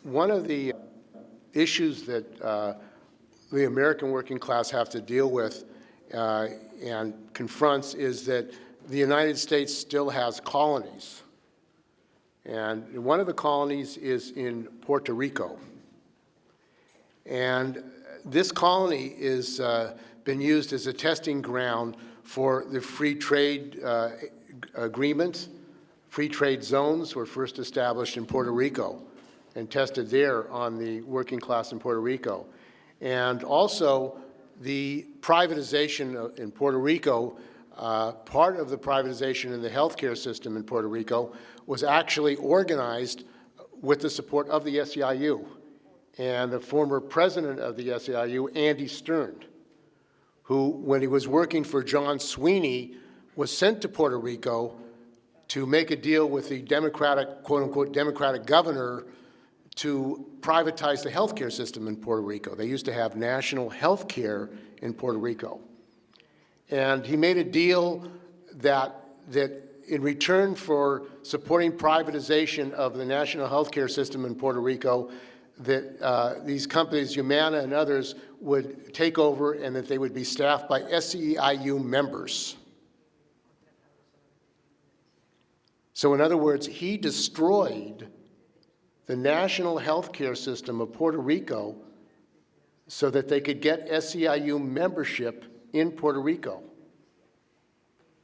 One of the issues that the American working class have to deal with and confronts is that the United States still has colonies. And one of the colonies is in Puerto Rico. And this colony is been used as a testing ground for the free trade agreements. Free trade zones were first established in Puerto Rico and tested there on the working class in Puerto Rico. And also the privatization in Puerto Rico, part of the privatization in the healthcare system in Puerto Rico was actually organized with the support of the SEIU and the former president of the SEIU, Andy Stern, who, when he was working for John Sweeney, was sent to Puerto Rico to make a deal with the Democratic, quote-unquote, Democratic governor to privatize the healthcare system in Puerto Rico. They used to have national health care in Puerto Rico. And he made a deal that in return for supporting privatization of the national health care system in Puerto Rico, that these companies, Humana and others, would take over and that they would be staffed by SEIU members. So in other words, he destroyed the national health care system of Puerto Rico so that they could get SEIU membership in Puerto Rico.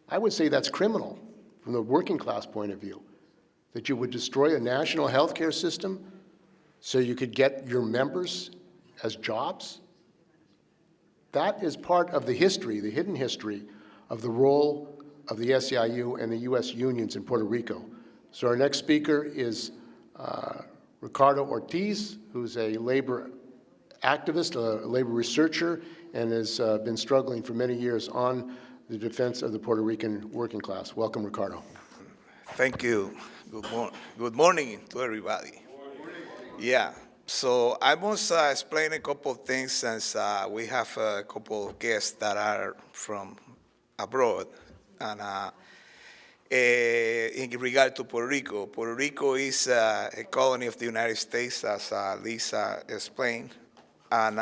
I would say that's criminal from the working class point of view, that you would destroy a national health care system so you could get your members as jobs. That is part of the history, the hidden history, of the role of the SEIU and the U.S. unions in Puerto Rico. So our next speaker is Ricardo Ortiz, who's a labor activist, a labor researcher, and has been struggling for many years on the defense of the Puerto Rican working class. Welcome, Ricardo. Thank you. Good morning to everybody. Yeah, so I must explain a couple of things since we have a couple of guests that are from abroad. And in regard to Puerto Rico, Puerto Rico is a colony of the United States, as Lisa explained. And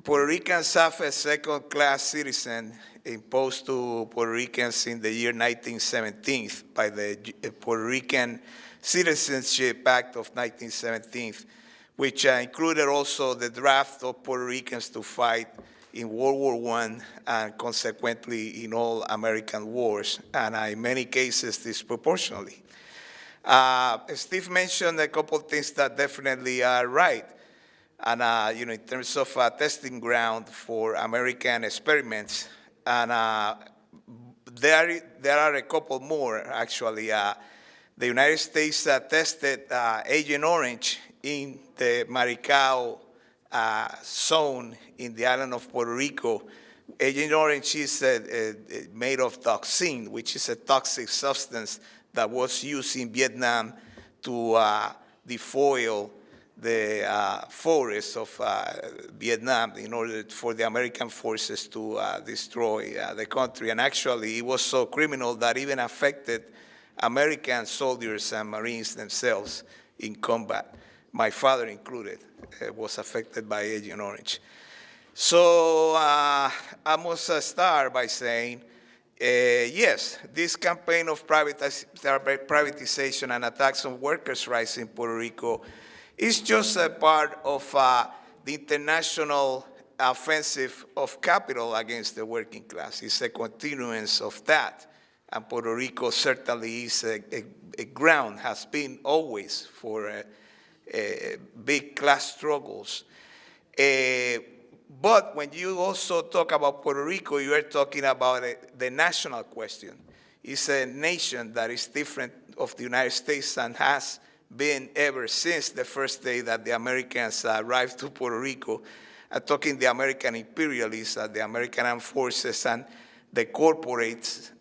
Puerto Ricans have a second-class citizen imposed to Puerto Ricans in the year 1917 by the Puerto Rican Citizenship Act of 1917, which included also the draft of Puerto Ricans to fight in World War I and consequently in all American wars, and in many cases disproportionately. Steve mentioned a couple of things that definitely are right. And in terms of testing ground for American experiments, and there are a couple more actually. The United States tested Agent Orange in the Maricao zone in the island of Puerto Rico. Agent Orange is made of toxin, which is a toxic substance that was used in Vietnam to defoil the forests of Vietnam in order for the American forces to destroy the country. And actually, it was so criminal that even affected American soldiers and Marines themselves in combat. My father included was affected by Agent Orange. So I must start by saying, yes, this campaign of privatization and attacks on workers' rights in Puerto Rico is just a part of the international offensive of capital against the working class. It's a continuance of that. And Puerto Rico certainly is a ground, has been always for big class struggles. But when you also talk about Puerto Rico, you are talking about the national question. It's a nation that is different of the United States and has been ever since the first day that the Americans arrived to Puerto Rico. Talking the American imperialists, the American armed forces, and the corporations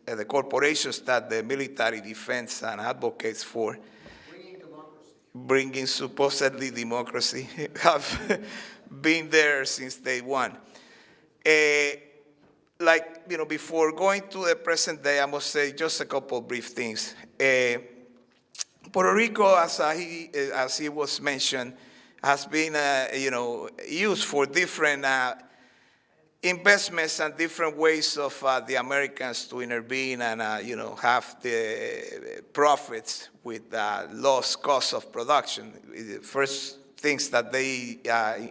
that the military defense and advocates for. Bringing supposedly democracy, have been there since day one. Before going to the present day, I must say just a couple of brief things. Puerto Rico, as he was mentioned, has been used for different investments and different ways of the Americans to intervene and have the profits with lost cost of production. The first things that they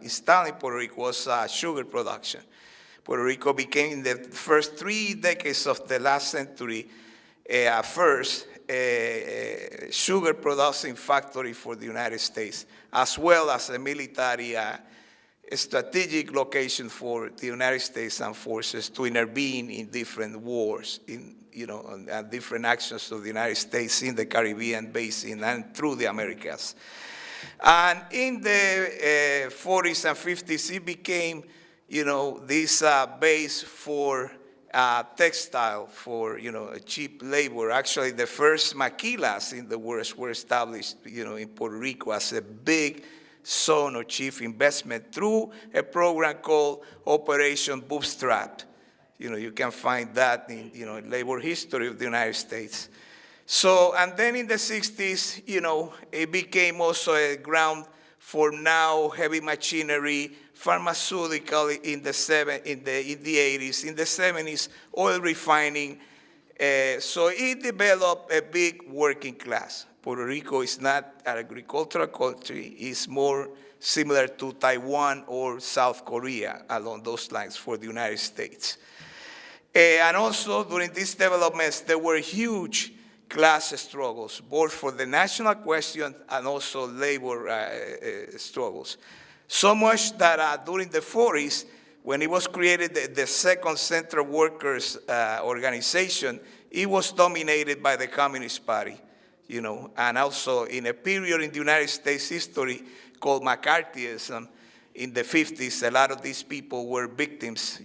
installed in Puerto Rico was sugar production. Puerto Rico became, in the first 3 decades of the last century, first sugar producing factory for the United States, as well as a military strategic location for the United States Armed Forces to intervene in different wars, and different actions of the United States in the Caribbean basin and through the Americas. And in the 40s and 50s, it became, this base for textile, for, cheap labor. Actually, the first maquilas in the world were established, in Puerto Rico as a big zone or chief investment through a program called Operation Bootstrap. You can find that in, labor history of the United States. So, and then in the 60s, it became also a ground for now heavy machinery, pharmaceutical in the 80s, in the 70s, oil refining. So it developed a big working class. Puerto Rico is not an agricultural country. It's more similar to Taiwan or South Korea along those lines for the United States. And also during these developments, there were huge class struggles, both for the national question and also labor struggles. So much that during the 40s, when it was created, the Second Central Workers Organization, it was dominated by the Communist Party, and also in a period in the United States history called McCarthyism in the 50s, a lot of these people were victims,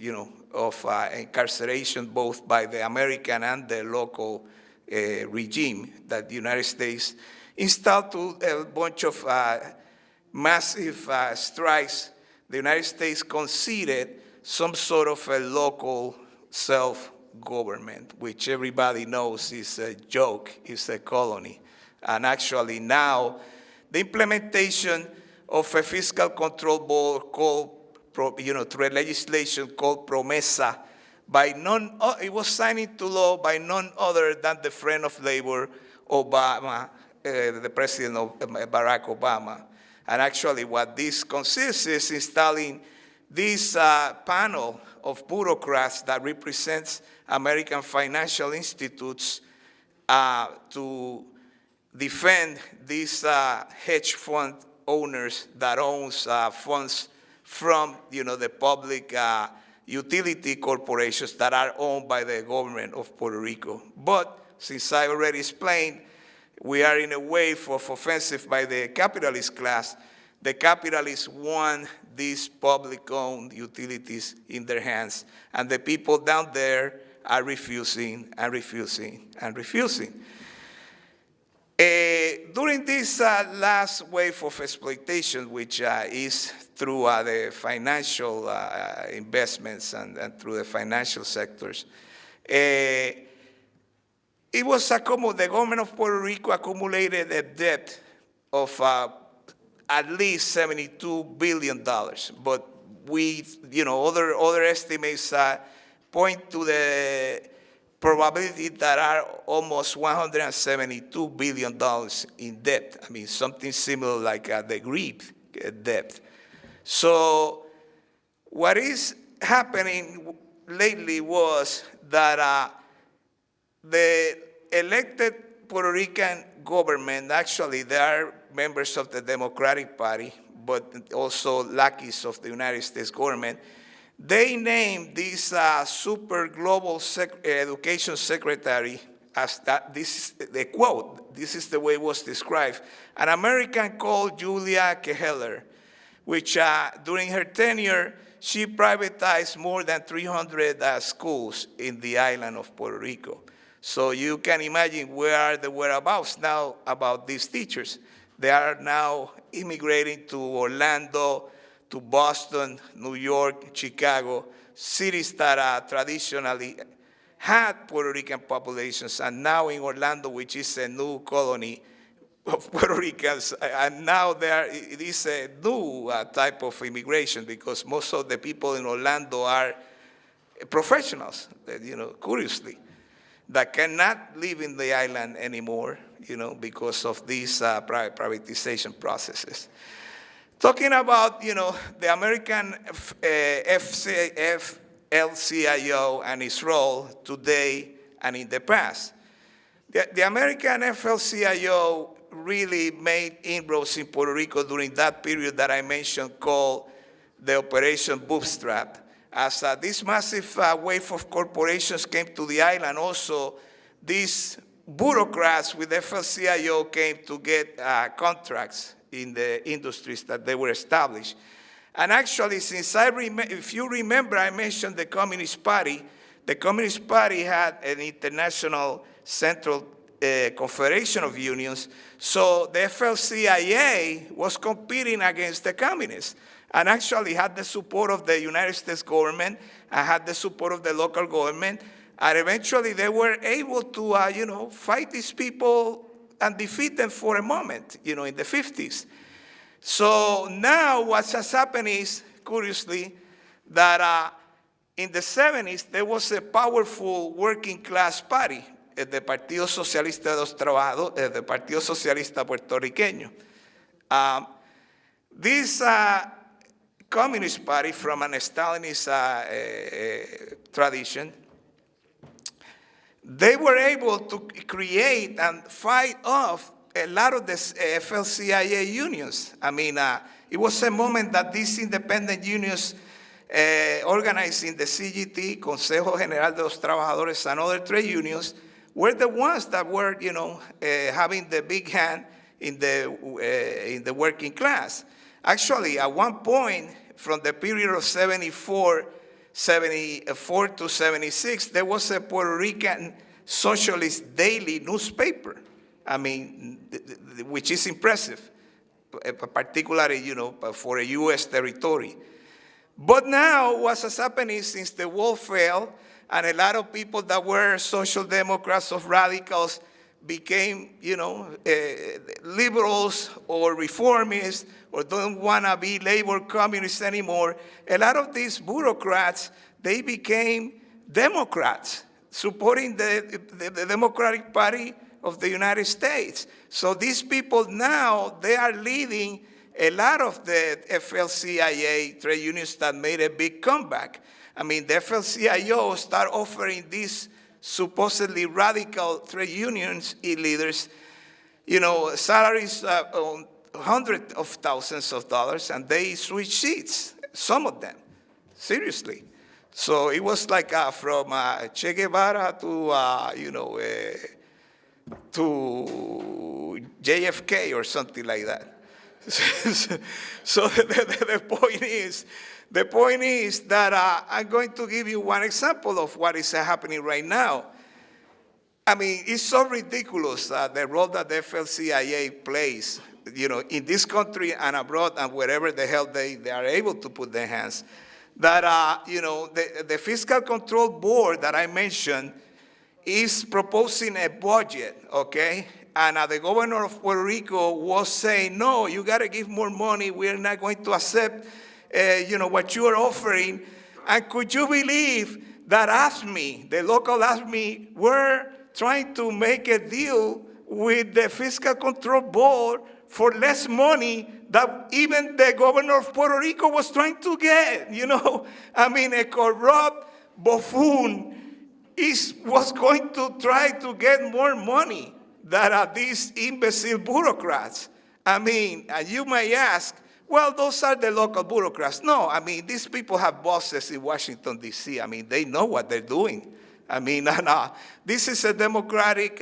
of incarceration, both by the American and the local regime that the United States installed to a bunch of massive strikes. The United States conceded some sort of a local self-government, which everybody knows is a joke, is a colony. And actually now, the implementation of a fiscal control board called, through a legislation called PROMESA, it was signed into law by none other than the friend of labor, Obama, the president of Barack Obama. And actually what this consists is installing this panel of bureaucrats that represents American financial institutes to defend these hedge fund owners that owns funds from the public utility corporations that are owned by the government of Puerto Rico. But since I already explained, we are in a wave of offensive by the capitalist class. The capitalists want these public-owned utilities in their hands, and the people down there are refusing and refusing and refusing. During this last wave of exploitation, which is through the financial investments and through the financial sectors, it was the government of Puerto Rico accumulated a debt of at least $72 billion. But other estimates point to the probability that are almost $172 billion in debt. I mean, something similar like the Greek debt. So what is happening lately was that the elected Puerto Rican government, actually they are members of the Democratic Party, but also lackeys of the United States government, they named this super global education secretary as that. This is the quote. This is the way it was described. An American called Julia Keheller, which during her tenure, she privatized more than 300 schools in the island of Puerto Rico. So you can imagine where are the whereabouts now about these teachers. They are now immigrating to Orlando, to Boston, New York, Chicago, cities that traditionally had Puerto Rican populations, and now in Orlando, which is a new colony, of Puerto Ricans, and now it is a new type of immigration because most of the people in Orlando are professionals, curiously, that cannot live in the island anymore, because of these privatization processes. Talking about, the American AFL-CIO and its role today and in the past. The American AFL-CIO really made inroads in Puerto Rico during that period that I mentioned called the Operation Bootstrap. As this massive wave of corporations came to the island, also these bureaucrats with AFL-CIO came to get contracts in the industries that they were established. And actually, if you remember, I mentioned the Communist Party. The Communist Party had an international central confederation of unions, so the AFL-CIO was competing against the communists, and actually had the support of the United States government, and had the support of the local government, and eventually they were able to, fight these people and defeat them for a moment, in the 50s. So now what has happened is, curiously, that in the 70s, there was a powerful working class party, the Partido Socialista de los Trabajadores, the Partido Socialista Puertorriqueño. This Communist Party from an Stalinist tradition, they were able to create and fight off a lot of the AFL-CIO unions. I mean, it was a moment that these independent unions organizing the CGT, Consejo General de los Trabajadores, and other trade unions were the ones that were, having the big hand in the working class. Actually, at one point, from the period of 74 to 76, there was a Puerto Rican socialist daily newspaper. I mean, which is impressive, particularly, for a U.S. territory. But now what has happened is, since the wall fell, and a lot of people that were social democrats or radicals became, liberals or reformists, or don't want to be labor communists anymore, a lot of these bureaucrats, they became Democrats, supporting the Democratic Party of the United States. So these people now, they are leading a lot of the AFL-CIO trade unions that made a big comeback. I mean, the AFL-CIO started offering these supposedly radical trade unions leaders, salaries on hundreds of thousands of dollars, and they switched seats, some of them, seriously. So it was like from Che Guevara to JFK or something like that. So the point is that I'm going to give you one example of what is happening right now. I mean, it's so ridiculous the role that the AFL-CIO plays, in this country and abroad and wherever the hell they are able to put their hands, that, the Fiscal Control Board that I mentioned is proposing a budget, okay? And the governor of Puerto Rico was saying, no, you got to give more money. We're not going to accept, what you are offering. And could you believe that AFME, the local AFME, were trying to make a deal with the Fiscal Control Board for less money that even the governor of Puerto Rico was trying to get, I mean, a corrupt buffoon was going to try to get more money than these imbecile bureaucrats. I mean, and you may ask, well, those are the local bureaucrats. No, I mean, these people have bosses in Washington, D.C. I mean, they know what they're doing. I mean, this is a Democratic,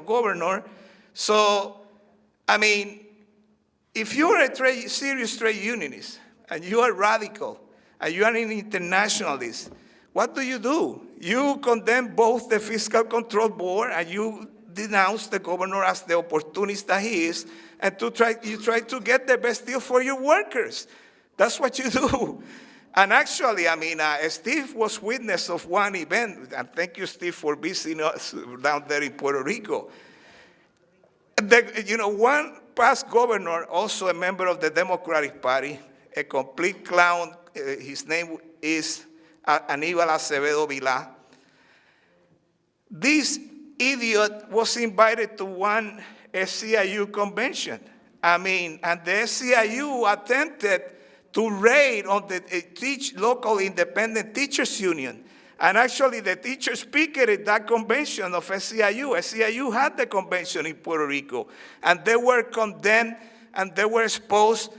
governor. So, I mean, if you're a serious trade unionist, and you are radical, and you are an internationalist, what do? You condemn both the Fiscal Control Board, and you denounce the governor as the opportunist that he is, and you try to get the best deal for your workers. That's what you do. And actually, I mean, Steve was witness of one event, and thank you, Steve, for visiting us down there in Puerto Rico. One past governor, also a member of the Democratic Party, a complete clown, his name is Aníbal Acevedo Vilá. This idiot was invited to one SEIU convention. And the SEIU attempted to raid on the local independent teachers union. And actually, the teachers picketed that convention of SEIU. SEIU had the convention in Puerto Rico, and they were condemned and they were exposed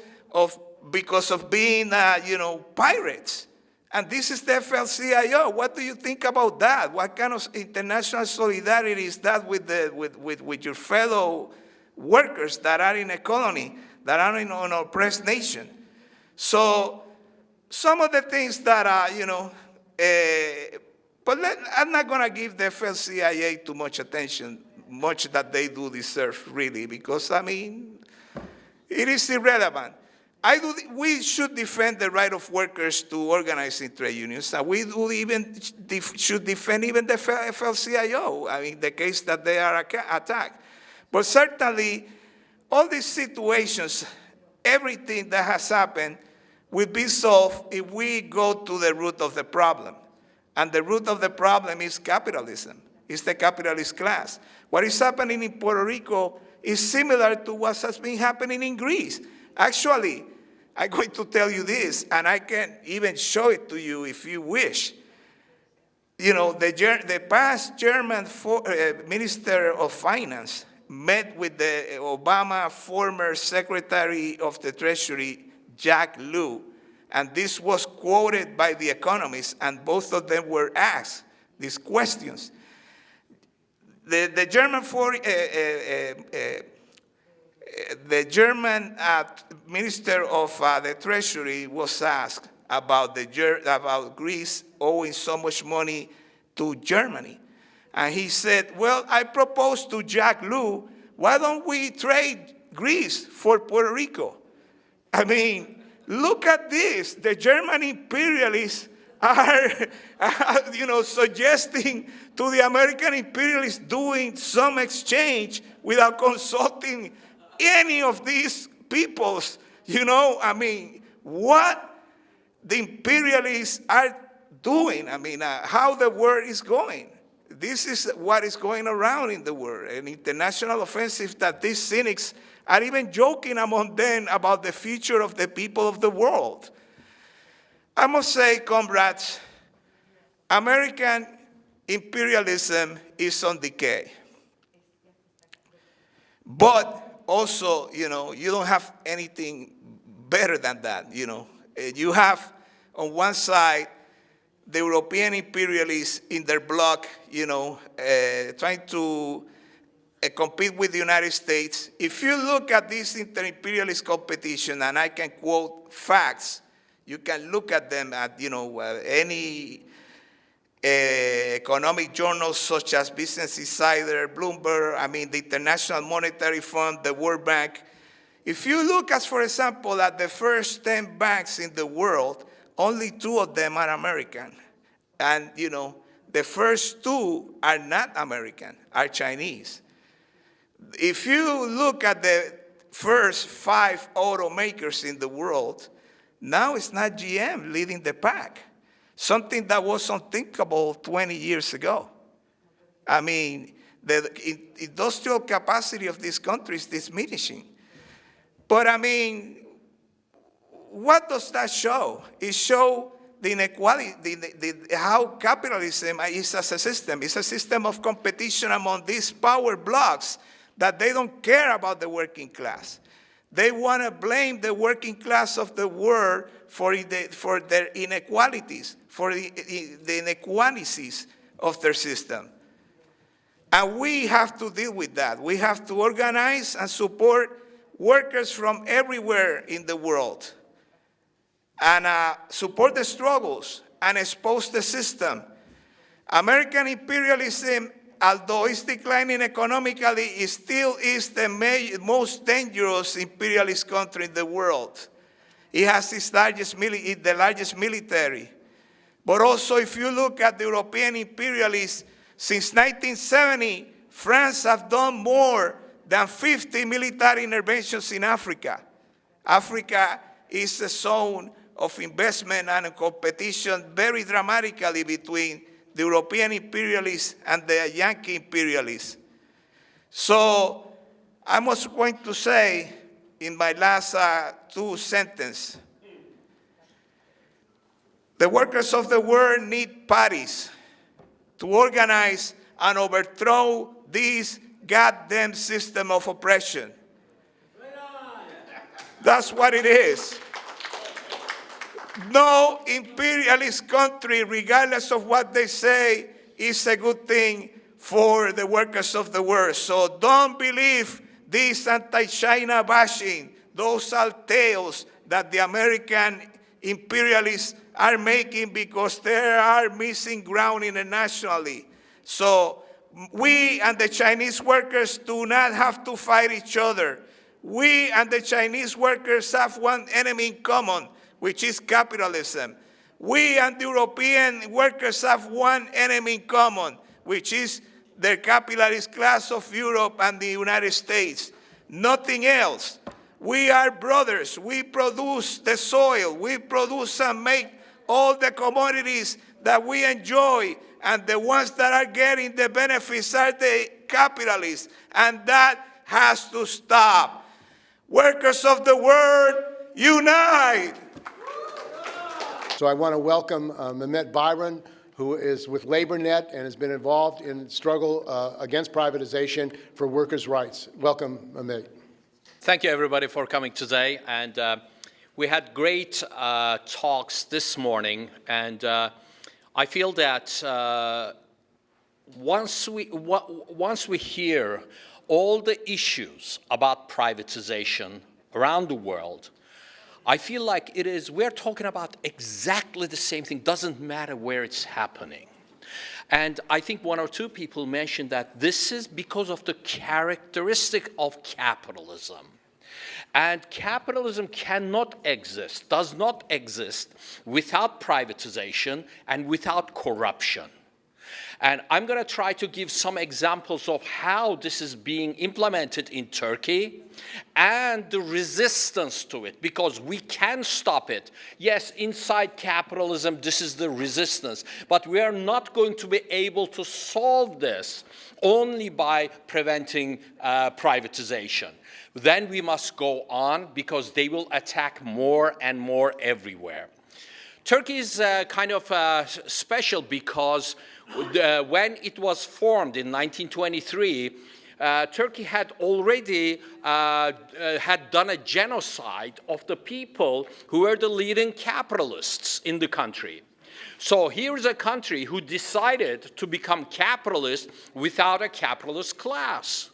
because of being, pirates. And this is the AFL-CIO. What do you think about that? What kind of international solidarity is that with your fellow workers that are in a colony, that are in an oppressed nation? So some of the things that are, I'm not going to give the AFL-CIO too much attention, much that they do deserve, really, because, it is irrelevant. We should defend the right of workers to organize in trade unions. And we should defend even the AFL-CIO, the case that they are attacked. But certainly, all these situations, everything that has happened will be solved if we go to the root of the problem. And the root of the problem is capitalism. It's the capitalist class. What is happening in Puerto Rico is similar to what has been happening in Greece. Actually, I'm going to tell you this, and I can even show it to you if you wish. The past German Minister of Finance met with the Obama former Secretary of the Treasury, Jack Lew, and this was quoted by The Economist, and both of them were asked these questions. The German Minister of the Treasury was asked about Greece owing so much money to Germany. And he said, well, I propose to Jack Lew, why don't we trade Greece for Puerto Rico? Look at this. The German imperialists are, suggesting to the American imperialists doing some exchange without consulting any of these peoples. What the imperialists are doing. How the world is going. This is what is going around in the world, an international offensive that these cynics are even joking among them about the future of the people of the world. I must say, comrades, American imperialism is on decay. But also, you don't have anything better than that, You have, on one side, the European imperialists in their bloc, trying to compete with the United States. If you look at this inter-imperialist competition, and I can quote facts, you can look at them at, any economic journals such as Business Insider, Bloomberg, the International Monetary Fund, the World Bank. If you look, as for example, at the first 10 banks in the world, only 2 of them are American. And, the first 2 are not American, are Chinese. If you look at the first 5 automakers in the world, now it's not GM leading the pack, something that was unthinkable 20 years ago. The industrial capacity of this country is diminishing. But, what does that show? It shows the inequality, how capitalism is as a system. It's a system of competition among these power blocks that they don't care about the working class. They want to blame the working class of the world for their inequalities, for the inequalities of their system. And we have to deal with that. We have to organize and support workers from everywhere in the world and support the struggles and expose the system. American imperialism, although it's declining economically, it still is the most dangerous imperialist country in the world. It has the largest military. But also, if you look at the European imperialists, since 1970, France has done more than 50 military interventions in Africa. Africa is a zone of investment and competition very dramatically between the European imperialists and the Yankee imperialists. So I was going to say in my last two sentences, the workers of the world need parties to organize and overthrow this goddamn system of oppression. That's what it is. No imperialist country, regardless of what they say, is a good thing for the workers of the world. So don't believe this anti-China bashing. Those are tales that the American imperialists are making because they are missing ground internationally. So we and the Chinese workers do not have to fight each other. We and the Chinese workers have one enemy in common, which is capitalism. We and the European workers have one enemy in common, which is the capitalist class of Europe and the United States. Nothing else. We are brothers. We produce the soil. We produce and make all the commodities that we enjoy, and the ones that are getting the benefits are the capitalists, and that has to stop. Workers of the world, unite! So I want to welcome Mehmet Byron, who is with LaborNet and has been involved in the struggle against privatization for workers' rights. Welcome, Mehmet. Thank you, everybody, for coming today. And we had great talks this morning, and I feel that once we hear all the issues about privatization around the world, I feel like we're talking about exactly the same thing. Doesn't matter where it's happening. And I think one or two people mentioned that this is because of the characteristic of capitalism. And capitalism cannot exist, does not exist without privatization and without corruption. And I'm going to try to give some examples of how this is being implemented in Turkey and the resistance to it, because we can stop it. Yes, inside capitalism, this is the resistance, but we are not going to be able to solve this only by preventing privatization. Then we must go on, because they will attack more and more everywhere. Turkey is kind of special because when it was formed in 1923, Turkey had already had done a genocide of the people who were the leading capitalists in the country. So here's a country who decided to become capitalist without a capitalist class.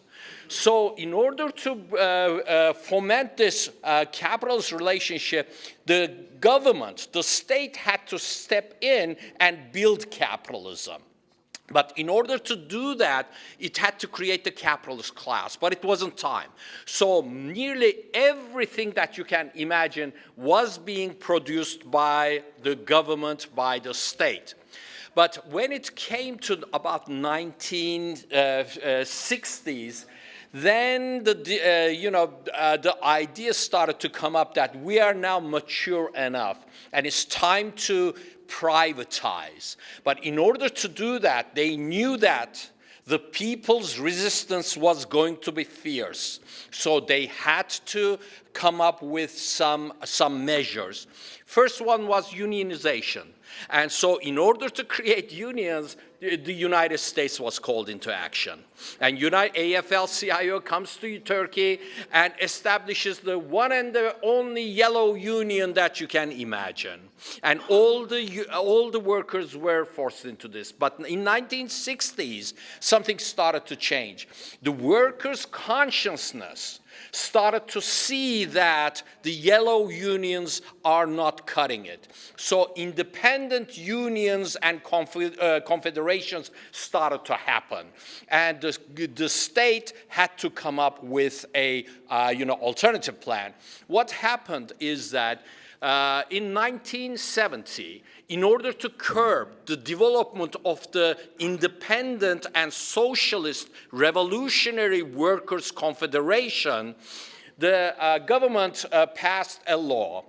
So in order to foment this capitalist relationship, the government, the state had to step in and build capitalism. But in order to do that, it had to create the capitalist class, but it wasn't time. So nearly everything that you can imagine was being produced by the government, by the state. But when it came to about 1960s, then the idea started to come up that we are now mature enough and it's time to privatize. But in order to do that, they knew that the people's resistance was going to be fierce. So they had to come up with some measures. First one was unionization. And so in order to create unions, the United States was called into action. And AFL-CIO comes to Turkey and establishes the one and the only yellow union that you can imagine. And all the workers were forced into this. But in 1960s, something started to change. The workers' consciousness started to see that the yellow unions are not cutting it. So independent unions and confederations started to happen. And the state had to come up with a alternative plan. What happened is that in 1970, in order to curb the development of the independent and socialist revolutionary workers' confederation, the government passed a law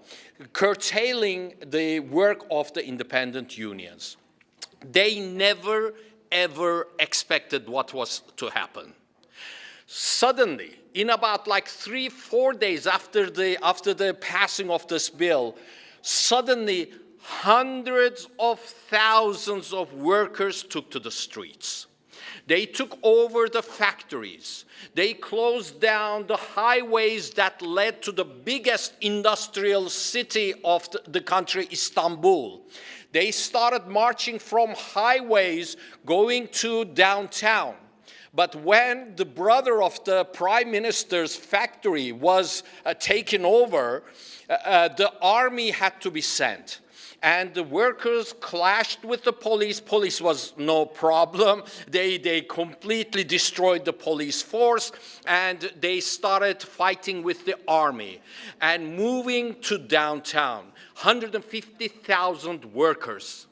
curtailing the work of the independent unions. They never, ever expected what was to happen. Suddenly, in about like 3-4 days after the passing of this bill, suddenly hundreds of thousands of workers took to the streets. They took over the factories. They closed down the highways that led to the biggest industrial city of the country, Istanbul. They started marching from highways going to downtown. But when the brother of the prime minister's factory was taken over, the army had to be sent. And the workers clashed with the police. Police was no problem. They completely destroyed the police force, and they started fighting with the army and moving to downtown. 150,000 workers.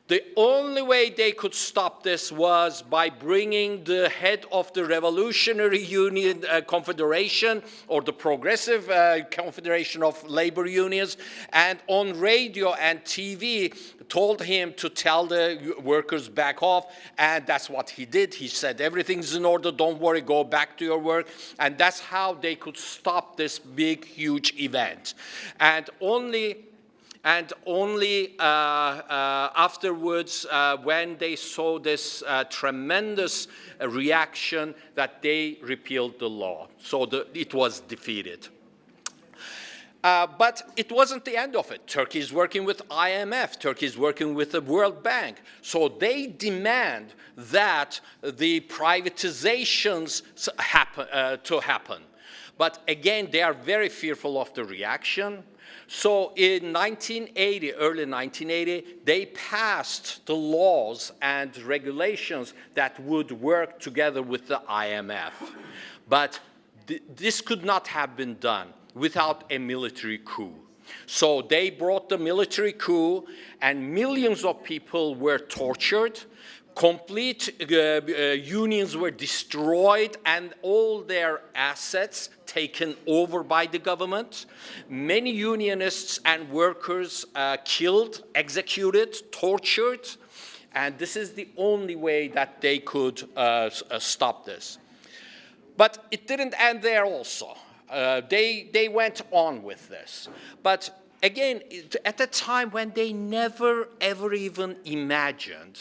The only way they could stop this was by bringing the head of the Revolutionary Union Confederation, or the Progressive Confederation of Labor Unions, and on radio and TV told him to tell the workers back off, and that's what he did. He said, everything's in order, don't worry, go back to your work, and that's how they could stop this big, huge event. And only afterwards, when they saw this tremendous reaction, that they repealed the law. So it was defeated. But it wasn't the end of it. Turkey is working with IMF. Turkey is working with the World Bank. So they demand that the privatizations happen. But again, they are very fearful of the reaction. So in early 1980, they passed the laws and regulations that would work together with the IMF. But this could not have been done without a military coup. So they brought the military coup, and millions of people were tortured. Complete unions were destroyed and all their assets taken over by the government. Many unionists and workers killed, executed, tortured, and this is the only way that they could stop this. But it didn't end there also. They went on with this. But again, at a time when they never, ever even imagined,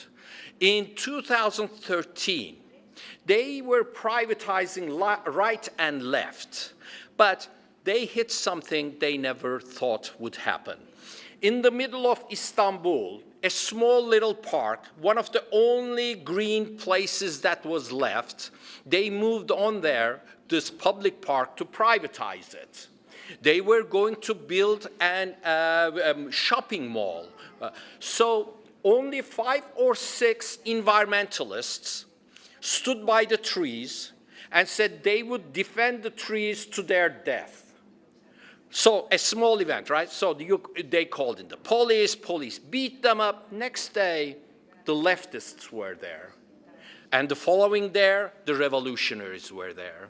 in 2013, they were privatizing right and left, but they hit something they never thought would happen. In the middle of Istanbul, a small little park, one of the only green places that was left, they moved on there, this public park, to privatize it. They were going to build a shopping mall. So only 5 or 6 environmentalists stood by the trees and said they would defend the trees to their death. So a small event, right? So they called in the police beat them up. Next day, the leftists were there. And the following day, the revolutionaries were there.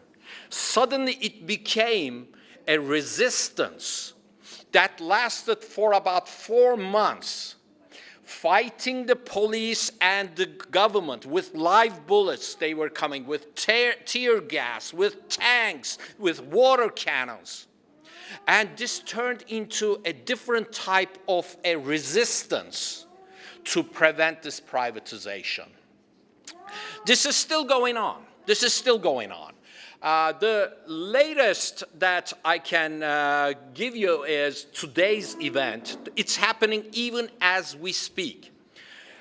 Suddenly it became a resistance that lasted for about 4 months, fighting the police and the government with live bullets. They were coming with tear gas, with tanks, with water cannons. And this turned into a different type of a resistance to prevent this privatization. This is still going on. This is still going on. The latest that I can give you is today's event. It's happening even as we speak.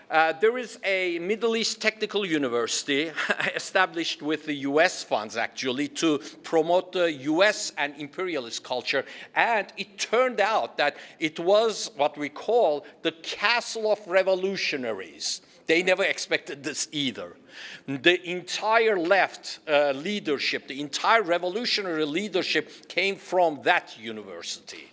There is a Middle East technical university established with the US funds, actually, to promote the US and imperialist culture. And it turned out that it was what we call the castle of revolutionaries. They never expected this either. The entire left leadership, the entire revolutionary leadership came from that university.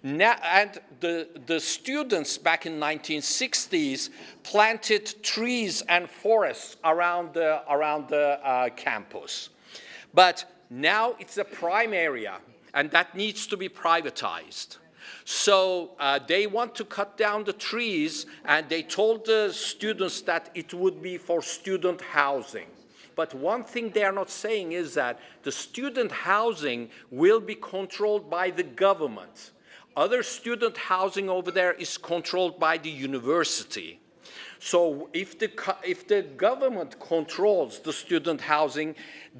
Now, and the students back in 1960s planted trees and forests around the campus. But now it's a prime area, and that needs to be privatized. So they want to cut down the trees, and they told the students that it would be for student housing. But one thing they are not saying is that the student housing will be controlled by the government. Other student housing over there is controlled by the university. So if the government controls the student housing,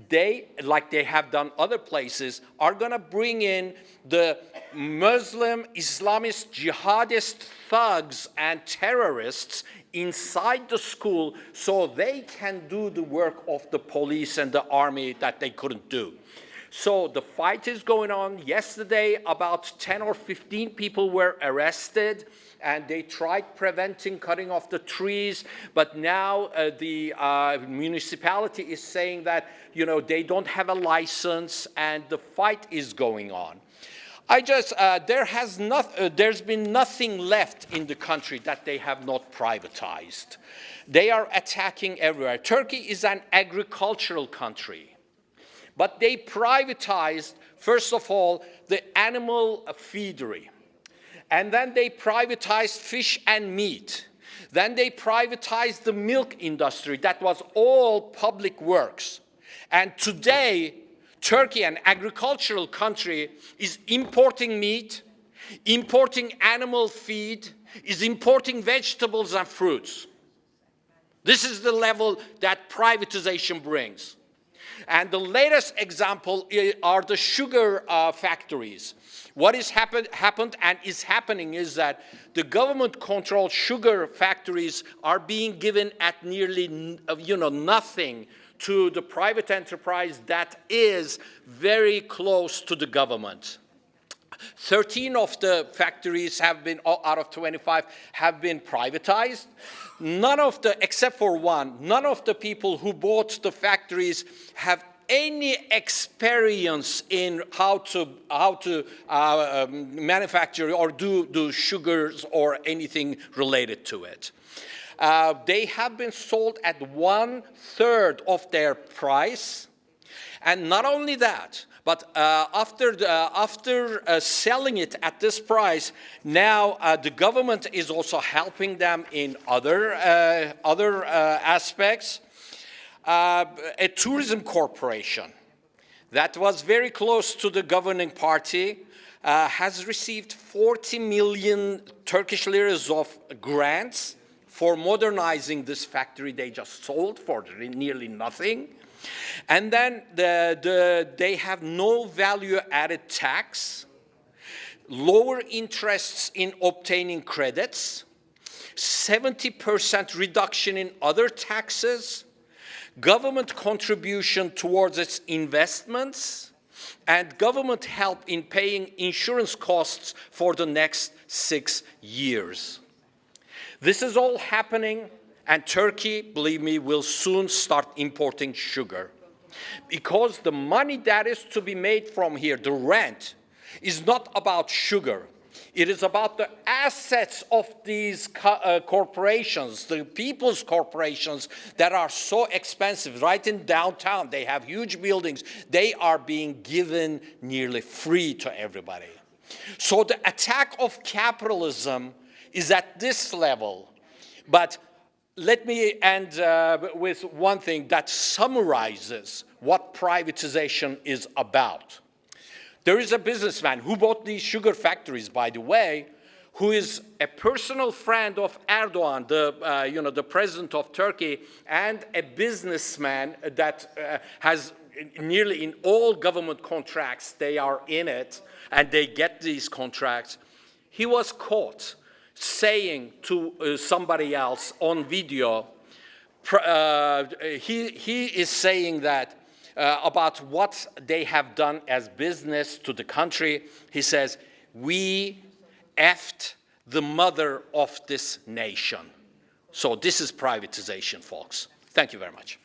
they, like they have done other places, are going to bring in the Muslim, Islamist, jihadist thugs and terrorists inside the school so they can do the work of the police and the army that they couldn't do. So the fight is going on. Yesterday, about 10 or 15 people were arrested, and they tried preventing cutting off the trees. But now the municipality is saying that, you know, they don't have a license, and the fight is going on. There's been nothing left in the country that they have not privatized. They are attacking everywhere. Turkey is an agricultural country. But they privatized, first of all, the animal feedery. And then they privatized fish and meat. Then they privatized the milk industry. That was all public works. And today, Turkey, an agricultural country, is importing meat, importing animal feed, is importing vegetables and fruits. This is the level that privatization brings. And the latest example are the sugar factories. What has happened and is happening is that the government-controlled sugar factories are being given at nearly nothing to the private enterprise that is very close to the government. 13 of the factories have been, out of 25, have been privatized. None of the, except for one, none of the people who bought the factories have any experience in how to manufacture or do sugars or anything related to it. They have been sold at 1/3 of their price. And not only that, but after selling it at this price, now the government is also helping them in other aspects. A tourism corporation that was very close to the governing party has received 40 million Turkish liras of grants for modernizing this factory they just sold for nearly nothing. And then they have no value-added tax, lower interests in obtaining credits, 70% reduction in other taxes, government contribution towards its investments, and government help in paying insurance costs for the next 6 years. This is all happening. And Turkey, believe me, will soon start importing sugar. Because the money that is to be made from here, the rent, is not about sugar. It is about the assets of these corporations, the people's corporations that are so expensive. Right in downtown, they have huge buildings. They are being given nearly free to everybody. So the attack of capitalism is at this level. But let me end with one thing that summarizes what privatization is about. There is a businessman who bought these sugar factories, by the way, who is a personal friend of Erdogan, the president of Turkey, and a businessman that has nearly in all government contracts, they are in it, and they get these contracts. He was caught saying to somebody else on video, he is saying that about what they have done as business to the country. He says, "We effed the mother of this nation." So this is privatization, folks. Thank you very much.